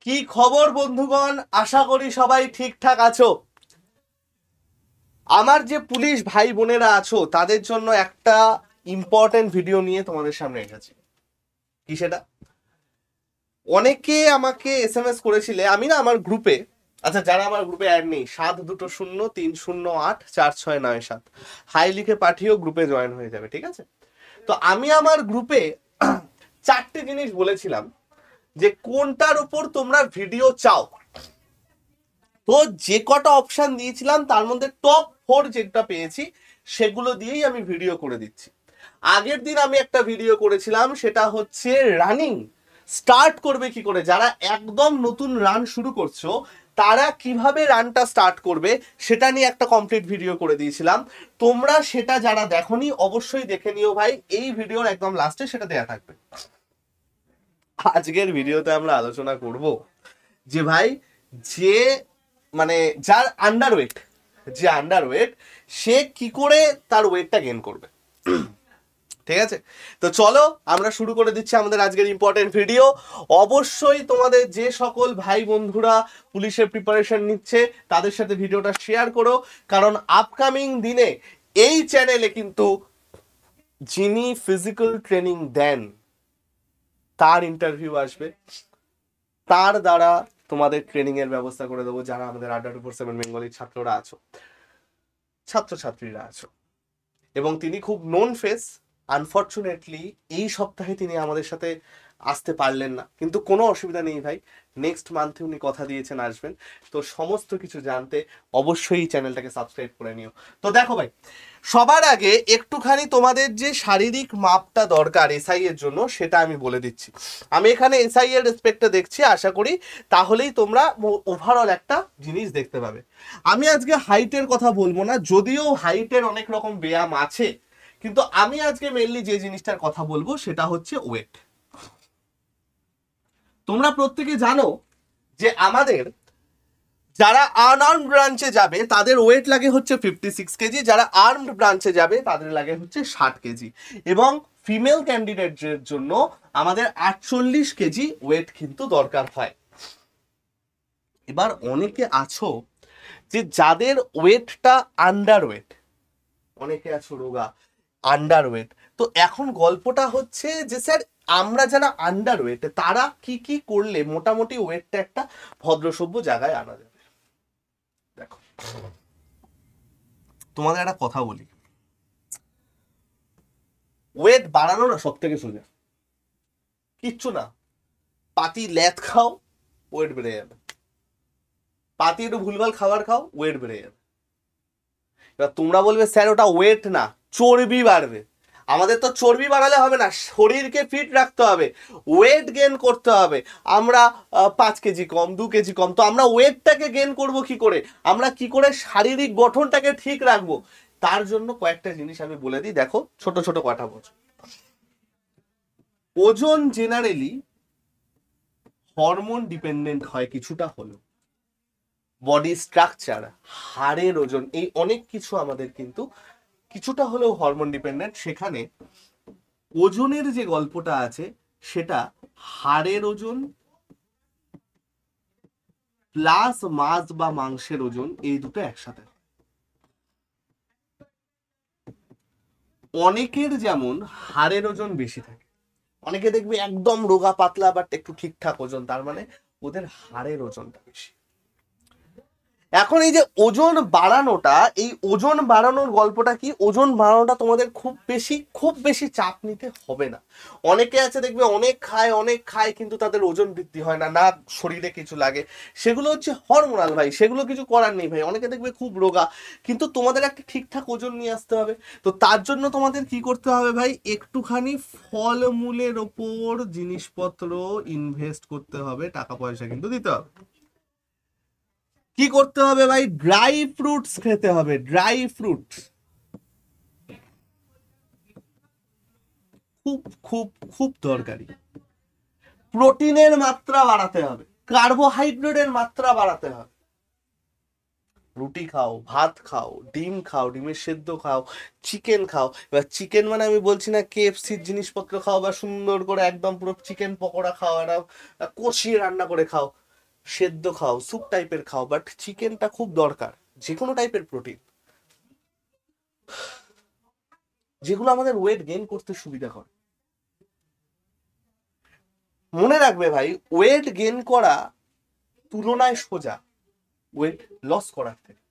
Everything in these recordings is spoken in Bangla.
কি খবর বন্ধুগণ? আশা করি সবাই ঠিকঠাক আছো। আমার যে পুলিশ ভাই বোনেরা আছো তাদের জন্য একটা ইম্পর্টেন্ট ভিডিও নিয়ে তোমাদের সামনে এসেছি। কি সেটা? অনেকে আমাকে এসএমএস করেছিলে, আমি না আমার গ্রুপে, আচ্ছা যারা আমার গ্রুপে অ্যাড নেই 7203084697 হাই লিখে পাঠিয়েও গ্রুপে জয়েন হয়ে যাবে, ঠিক আছে? তো আমি আমার গ্রুপে চারটে জিনিস বলেছিলাম যে কোনটার উপর তোমরা ভিডিও চাও। তো যে কটা অপশন দিয়েছিলাম তার মধ্যে টপ 4 যেটা পেয়েছি সেগুলো দিয়েই আমি ভিডিও করে দিচ্ছি। আগের দিন আমি একটা ভিডিও করেছিলাম, সেটা হচ্ছে রানিং স্টার্ট করবে কি করে, যারা একদম নতুন রান শুরু করছো তারা কিভাবে রানটা স্টার্ট করবে সেটা নিয়ে একটা কমপ্লিট ভিডিও করে দিয়েছিলাম। তোমরা সেটা যারা দেখোনি অবশ্যই দেখে নিও ভাই, এই ভিডিওর একদম লাস্টে সেটা দেয়া থাকবে। আজকের ভিডিওতে আমরা আলোচনা করব যে ভাই, যে মানে যার আন্ডারওয়েট, যে আন্ডারওয়েট সে কি করে তার ওয়েটটা গেইন করবে। ঠিক আছে, তো চলো আমরা শুরু করে দিচ্ছি আমাদের আজকের ইম্পর্টেন্ট ভিডিও। অবশ্যই তোমাদের যে সকল ভাই বন্ধুরা পুলিশের প্রিপারেশন নিচ্ছে তাদের সাথে ভিডিওটা শেয়ার করো, কারণ আপকামিং দিনে এই চ্যানেলে কিন্তু যিনি ফিজিক্যাল ট্রেনিং দেন তার ইন্টারভিউ আসবে, তার দ্বারা তোমাদের ট্রেনিং এর ব্যবস্থা করে দেবো। যারা আমাদের আড্ডা 247 বেঙ্গলির ছাত্ররা আছো, ছাত্রছাত্রীরা আছো, এবং তিনি খুব নোন ফেস। আনফর্চুনেটলি এই সপ্তাহে তিনি আমাদের সাথে আসতে পারলেন না, কিন্তু কোনো অসুবিধা নেই ভাই, নেক্সট মান্থে উনি কথা দিয়েছেন আসবেন। তো সমস্ত কিছু জানতে অবশ্যই চ্যানেলটাকে সাবস্ক্রাইব করে নিও। তো দেখো ভাই, সবার আগে একটুখানি তোমাদের যে শারীরিক মাপটা দরকার এসআই এর জন্য সেটা আমি বলে দিচ্ছি। আমি এখানে এসআই এর রেসপেক্টটা দেখছি, আশা করি তাহলেই তোমরা ওভারঅল একটা জিনিস দেখতে পাবে। আমি আজকে হাইটের কথা বলবো না, যদিও হাইটের অনেক রকম ব্যায়াম আছে, কিন্তু আমি আজকে মেইনলি যে জিনিসটার কথা বলবো সেটা হচ্ছে ওয়েট। তোমরা প্রত্যেকে জানো যে আমাদের যারা আনআর্মড ব্রাঞ্চে যাবে তাদের ওয়েট লাগে হচ্ছে 56 কেজি, যারা আর্মড ব্রাঞ্চে যাবে তাদের লাগে হচ্ছে 60 কেজি, এবং ফিমেল ক্যান্ডিডেটদের জন্য আমাদের 48 কেজি ওয়েট কিন্তু দরকার হয়। এবার অনেকে আছো যে যাদের ওয়েটটা আন্ডার ওয়েট, অনেকে আছো রোগা আন্ডার ওয়েট। তো এখন গল্পটা হচ্ছে যে স্যার, আমরা যারা আন্ডার ওয়েট তারা কি কি করলে মোটামুটি ওয়েটটা একটা ভদ্রসভ্য জায়গায় আনা যাবে। দেখো, তোমাদের একটা কথা বলি, ওয়েট বাড়ানো না সব থেকে সোজা, কিচ্ছু না। পাতি ল্যাথ খাও, ওয়েট বেড়ে যাবে। পাতি একটু ভুলভাল খাবার খাও, ওয়েট বেড়ে যাবে। এবার তোমরা বলবে স্যার ওটা ওয়েট না, চর্বি বাড়বে। আমাদের তো চর্বি বাড়ালে হবে না, শরীরকে ফিট রাখতে হবে, ওয়েট গেইন করতে হবে। আমরা 5 কেজি কম, 2 কেজি কম, তো আমরা ওয়েটটাকে গেইন করব কি করে, আমরা কি করে শারীরিক গঠনটাকে ঠিক রাখবো, তার জন্য কয়েকটা জিনিস আমি বলে দিই। দেখো, ছোট ছোট কথা বলছো। ওজন জেনারেলি হরমোন ডিপেন্ডেন্ট হয় কিছুটা হলেও, বডি স্ট্রাকচার, হাড়ের ওজন, এই অনেক কিছু আমাদের কিন্তু কিছুটা হলেও হরমোন ডিপেন্ডেন্ট। সেখানে ওজনের যে গল্পটা আছে সেটা হাড়ের ওজন প্লাস মাছ বা মাংসের ওজন, এই দুটো একসাথে। অনেকের যেমন হাড়ের ওজন বেশি থাকে, অনেকে দেখবে একদম রোগা পাতলা বাট একটু ঠিকঠাক ওজন, তার মানে ওদের হাড়ের ওজনটা বেশি। এখন এই যে ওজন বাড়ানোটা, এই ওজন বাড়ানোর গল্পটা কি, ওজন বাড়ানোটা তোমাদের খুব বেশি চাপ নিতে হবে না। অনেকে আছে দেখবে অনেক খায় কিন্তু তাদের ওজন বৃদ্ধি হয় না, না শরীরে কিছু লাগে, সেগুলো হচ্ছে হরমোনাল ভাই, সেগুলো কিছু করার নেই ভাই। অনেকে দেখবে খুব রোগা, কিন্তু তোমাদের একটা ঠিকঠাক ওজন নিয়ে আসতে হবে। তো তার জন্য তোমাদের কি করতে হবে ভাই, একটুখানি ফলমূলের ওপর জিনিসপত্র ইনভেস্ট করতে হবে, টাকা পয়সা কিন্তু দিতে হবে। কি করতে হবে ভাই, ড্রাই ফ্রুটস খেতে হবে, ড্রাই ফ্রুটস খুব খুব খুব দরকারি। প্রোটিনের মাত্রা বাড়াতে হবে, কার্বোহাইড্রেটের মাত্রা বাড়াতে হবে। রুটি খাও, ভাত খাও, ডিম খাও, ডিমের সেদ্ধ খাও, চিকেন খাও। এবার চিকেন মানে আমি বলছি না KFC-র জিনিসপত্র খাও বা সুন্দর করে একদম পুরো চিকেন পকোড়া খাও, একটা কষিয়ে রান্না করে খাও, সেদ্ধ খাও, স্যুপ টাইপের খাও, বাট চিকেনটা খুব দরকার। যে কোনো টাইপের প্রোটিন, যেগুলো আমাদের ওয়েট গেইন করতে সুবিধা করে। মনে রাখবে ভাই, ওয়েট গেইন করা তুলনায় সোজা ওয়েট লস করার থেকে।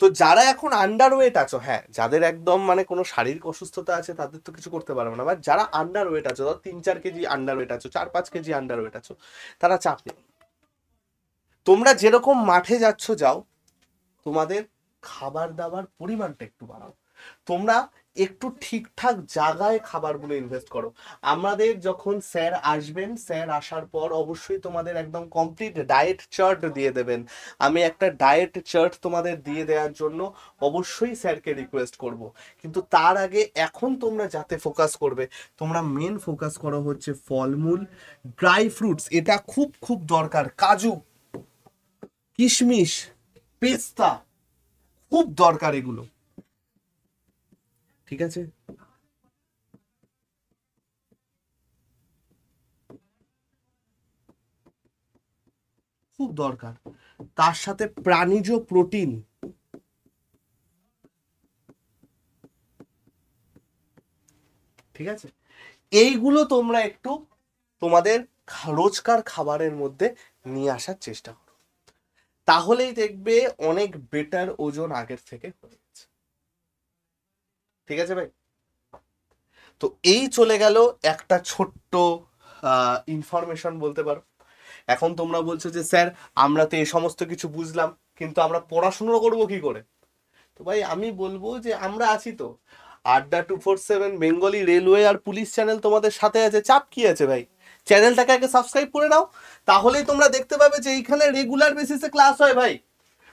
তো যারা এখন আন্ডার ওয়েট আছো, হ্যাঁ যাদের একদম মানে কোনো শারীরিক অসুস্থতা আছে তাদের তো কিছু করতে পারবে না, বাট যারা আন্ডার ওয়েট আছো, ধরো 3-4 কেজি আন্ডার ওয়েট আছো, 4-5 কেজি আন্ডার ওয়েট আছো, তারা চাপ নেই। তোমরা যেরকম মাঠে যাচ্ছ যাও, তোমাদের খাবার দাবার পরিমাণটা একটু বাড়াও, তোমরা একটু ঠিকঠাক জায়গায় খাবারগুলো ইনভেস্ট করো। আমাদের যখন স্যার আসবেন, স্যার আসার পর অবশ্যই তোমাদের একদম কমপ্লিট ডায়েট চার্ট দিয়ে দেবেন। আমি একটা ডায়েট চার্ট তোমাদের দিয়ে দেওয়ার জন্য অবশ্যই স্যারকে রিকোয়েস্ট করব। কিন্তু তার আগে এখন তোমরা যাতে ফোকাস করবে, তোমরা মেন ফোকাস করো হচ্ছে ফলমূল, ড্রাই ফ্রুটস, এটা খুব খুব দরকার। কাজু, কিশমিশ, পেস্তা, খুব দরকার এগুলো, ঠিক আছে? খুব দরকার। তার সাথে প্রাণীজ প্রোটিন, ঠিক আছে? এইগুলো তোমরা একটু তোমাদের রোজকার খাবারের মধ্যে নিয়ে আসার চেষ্টা করো, তাহলেই দেখবে অনেক বেটার ওজন আগের থেকে হয়ে গেছে। ঠিক আছে ভাই? তো এই চলে গেল একটা ছোট্ট ইনফরমেশন বলতে পারো। এখন তোমরা বলছো যে স্যার আমরা তো এই সমস্ত কিছু বুঝলাম, কিন্তু আমরা পড়াশুনো করবো কি করে? তো ভাই আমি বলবো যে আমরা আছি তো, আড্ডা 247 বেঙ্গলি রেলওয়ে আর পুলিশ চ্যানেল তোমাদের সাথে আছে, চাপ কি আছে ভাই? চ্যানেলটাকে আগে সাবস্ক্রাইব করে নাও, তাহলেই তোমরা দেখতে পাবে যে এইখানে রেগুলার বেসিসে ক্লাস হয় ভাই।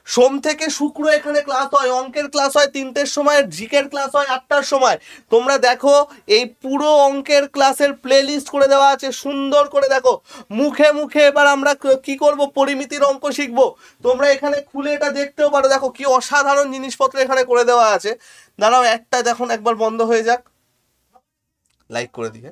সোম থেকে শুক্র এখানে ক্লাস হয়, অঙ্কের ক্লাস হয় 3টের সময়, জিকের ক্লাস হয় 8টার সময়। তোমরা দেখো এই পুরো অঙ্কের ক্লাসের প্লে লিস্ট করে দেওয়া আছে, সুন্দর করে দেখো। মুখে মুখে এবার আমরা কি করব, পরিমিতির অঙ্ক শিখবো। তোমরা এখানে খুলে এটা দেখতেও পারো, দেখো কি অসাধারণ জিনিসপত্র এখানে করে দেওয়া আছে। দাঁড়াও একটা দেখুন একবার বন্ধ হয়ে যাক, লাইক করে দিয়ে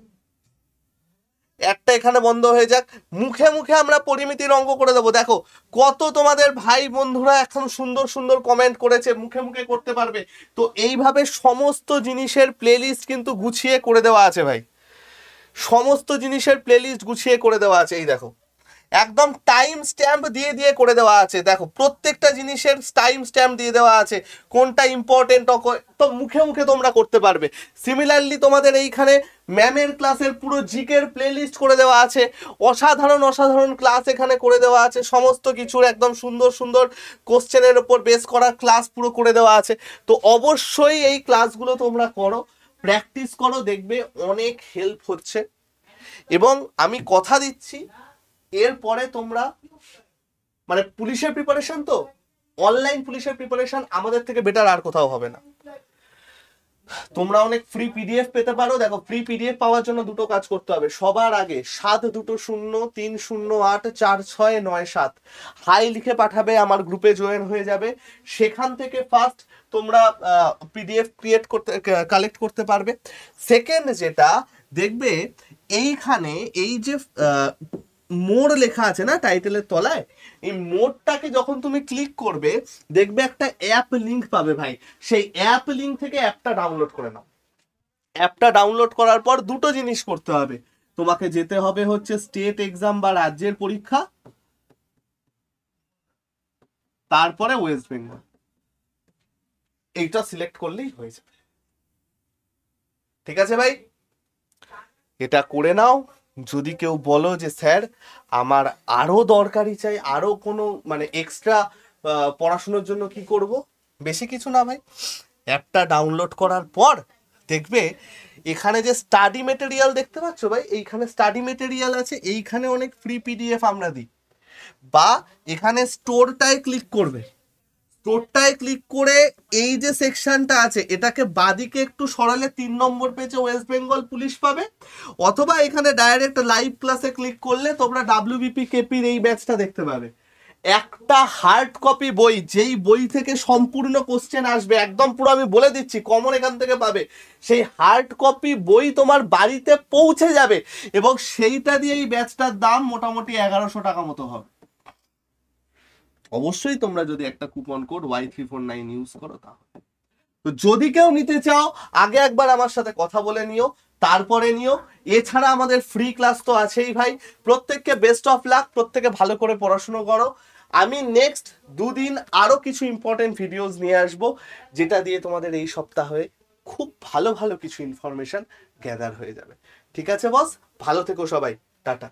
একটা এখানে বন্ধ হয়ে যাক। মুখে মুখে আমরা পরিমিতির অঙ্ক করে দেবো। দেখো কত তোমাদের ভাই বন্ধুরা এখন সুন্দর সুন্দর কমেন্ট করেছে, মুখে মুখে করতে পারবে। তো এইভাবে সমস্ত জিনিসের প্লেলিস্ট কিন্তু গুছিয়ে করে দেওয়া আছে ভাই, সমস্ত জিনিসের প্লেলিস্ট গুছিয়ে করে দেওয়া আছে। এই দেখো একদম টাইম স্ট্যাম্প দিয়ে দিয়ে করে দেওয়া আছে, দেখো প্রত্যেকটা জিনিসের টাইম স্ট্যাম্প দিয়ে দেওয়া আছে, কোনটা ইম্পর্টেন্ট তো মুখে মুখে তোমরা করতে পারবে। সিমিলারলি তোমাদের এইখানে ম্যামের ক্লাসের পুরো জিকের প্লেলিস্ট করে দেওয়া আছে, অসাধারণ অসাধারণ ক্লাস এখানে করে দেওয়া আছে, সমস্ত কিছুর একদম সুন্দর সুন্দর কোশ্চেনের ওপর বেস করা ক্লাস পুরো করে দেওয়া আছে। তো অবশ্যই এই ক্লাসগুলো তোমরা করো, প্র্যাকটিস করো, দেখবে অনেক হেল্প হচ্ছে। এবং আমি কথা দিচ্ছি এরপরে তোমরা মানে পুলিশের প্রিপারেশন, তো অনলাইন পুলিশের প্রিপারেশন আমাদের থেকে বেটার আর কোথাও হবে না। তোমরা অনেক ফ্রি পিডিএফ পেতে পারো। দেখো ফ্রি পিডিএফ পাওয়ার জন্য দুটো কাজ করতে হবে। সবার আগে 7203084697 হাই লিখে পাঠাবে, আমার গ্রুপে জয়েন হয়ে যাবে। সেখান থেকে ফার্স্ট তোমরা পিডিএফ ক্রিয়েট করতে কালেক্ট করতে পারবে। সেকেন্ড যেটা দেখবে, এইখানে এই যে মোর লেখা আছে না টাইটেলের তলায়, এই মোরটাকে যখন তুমি ক্লিক করবে দেখবে একটা অ্যাপ লিংক পাবে ভাই। সেই অ্যাপ লিংক থেকে অ্যাপটা ডাউনলোড করে নাও। অ্যাপটা ডাউনলোড করার পর দুটো জিনিস করতে হবে, তোমাকে যেতে হবে হচ্ছে স্টেট এক্সাম বা রাজ্যের পরীক্ষা, তারপরে ওয়েস্ট বেঙ্গল, এইটা সিলেক্ট করলেই হয়ে যাবে। ঠিক আছে ভাই, এটা করে নাও। যদি কেউ বলো যে স্যার আমার আরো দরকারি চাই, আরো কোনো মানে এক্সট্রা পড়াশোনার জন্য কি করব, বেশি কিছু না ভাই, অ্যাপটা ডাউনলোড করার পর দেখবে এখানে যে স্টাডি মেটেরিয়াল দেখতে পাচ্ছ ভাই, এইখানে স্টাডি মেটেরিয়াল আছে, এইখানে অনেক ফ্রি পিডিএফ আমরা দিই। বা এখানে স্টোরটায় ক্লিক করবে, স্টোরটায় ক্লিক করে এই যে সেকশনটা আছে এটাকে বাদিকে একটু সরালে 3 নম্বর পেজে ওয়েস্ট বেঙ্গল পুলিশ পাবে। অথবা এখানে ডাইরেক্ট লাইভ ক্লাসে ক্লিক করলে তোমরা WBP KP এই ব্যাচটা দেখতে পাবে। একটা হার্ড কপি বই, যেই বই থেকে সম্পূর্ণ কোশ্চেন আসবে, একদম পুরো আমি বলে দিচ্ছি কমন এখান থেকে পাবে, সেই হার্ড কপি বই তোমার বাড়িতে পৌঁছে যাবে, এবং সেইটা দিয়ে এই ব্যাচটার দাম মোটামুটি 1100 টাকা মতো হবে। অবশ্যই তোমরা যদি একটা কুপন কোড Y349 ইউজ করো তাহলে। তো যদি কেউ নিতে চাও আগে একবার আমার সাথে কথা বলে নিও, তারপরে নিও। এছাড়া আমাদের ফ্রি ক্লাস তো আছেই ভাই। প্রত্যেককে বেস্ট অফ লাক, প্রত্যেকে ভালো করে পড়াশুনো করো। আমি নেক্সট 2 দিন আরো কিছু ইম্পর্টেন্ট ভিডিওস নিয়ে আসব, যেটা দিয়ে তোমাদের এই সপ্তাহে খুব ভালো ভালো কিছু ইনফরমেশন গ্যাদার হয়ে যাবে। ঠিক আছে বস, ভালো থেকো সবাই, টাটা।